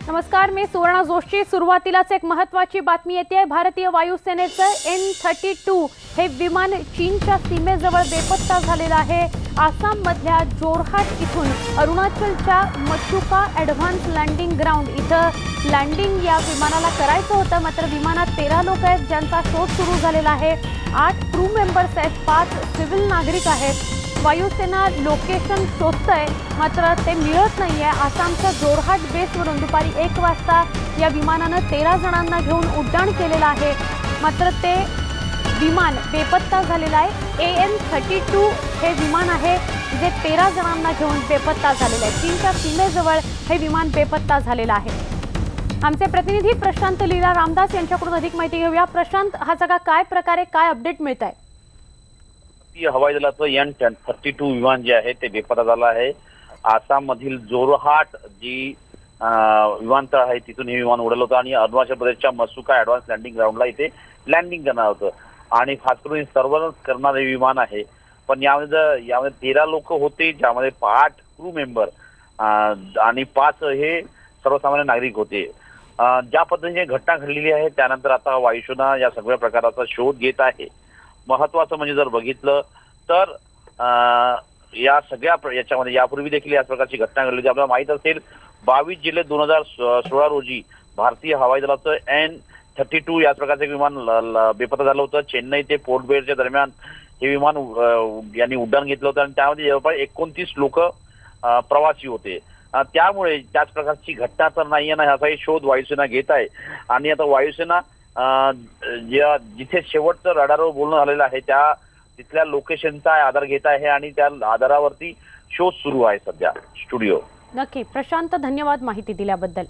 नमस्कार, मी सुवर्णा जोशी। सुरुवातीलाच एक महत्त्वाची बातमी येते। भारतीय वायुसेनेचं N-32 हे विमान चीनच्या सीमेजवळ बेपत्ता झालेलं आहे। आसाममधल्या जोरहाट इथून अरुणाचलच्या मचुका ॲडव्हान्स लँडिंग ग्राउंड इथं लँडिंग या विमानाला करायचं होतं, मात्र विमानात 13 लोक आहेत ज्यांचा शोध सुरू झालेला आहे। 8 क्रू मेंबर्स आहेत, 5 सिव्हिल नागरिक आहेत। वायुसेना लोकेशन शोधतंय, मात्र ते मिळत नाहीये। आसामच्या जोरहाट बेसवरून दुपारी 1 वाजता या विमानानं 13 जणांना घेऊन उड्डाण केलेलं आहे, मात्र ते विमान बेपत्ता झालेलं आहे। AN-32 हे विमान आहे जे 13 जणांना घेऊन बेपत्ता झालेलं आहे। चीनच्या सीमेजवळ हे विमान बेपत्ता झालेलं आहे। आमचे प्रतिनिधी प्रशांत लीला रामदास यांच्याकडून अधिक माहिती घेऊया। प्रशांत, हा सगळा काय प्रकारे काय अपडेट मिळत आहे? हवाई दलाचं N-32 विमान जे आहे ते बेपत्ता झालं आहे। आसाम मधील जोरहाट जी विमानतळ आहे तिथून हे विमान उडलं होतं आणि अरुणाचल प्रदेशच्या मसुका ॲडव्हान्स लँडिंग ग्राउंडला इथे लँडिंग करणार होतं आणि खास करून सर्व्हलन्स करणारे विमान आहे। पण यामध्ये 13 लोक होते, ज्यामध्ये 8 क्रू मेंबर आणि 5 हे सर्वसामान्य नागरिक होते। ज्या पद्धतीने घटना घडलेली आहे त्यानंतर आता वायुसेना या सगळ्या प्रकाराचा शोध घेत आहे। महत्वाचं म्हणजे जर बघितलं तर या सगळ्या याच्यामध्ये यापूर्वी देखील या प्रकारची घटना घडली होती। आपल्याला माहित असेल 22 जुलै 2016 रोजी भारतीय हवाई दलाचं N-32 या प्रकारचं विमान बेपत्ता झालं होतं। चेन्नई ते पोर्ट ब्लेअरच्या दरम्यान हे विमान यांनी उड्डाण घेतलं होतं आणि त्यामध्ये जवळपास 29 लोक प्रवासी होते। त्यामुळे त्याच प्रकारची घटना तर नाहीये ना, ह्याचाही शोध वायुसेना घेत आहे आणि आता वायुसेना जिथे शेवटचं रडारवर बोलणं झालेलं आहे त्या तिथल्या लोकेशनचा आधार घेत आहे आणि त्या आधारावरती शोध सुरू आहे सध्या। स्टुडिओ नक्की प्रशांत, धन्यवाद माहिती दिल्याबद्दल।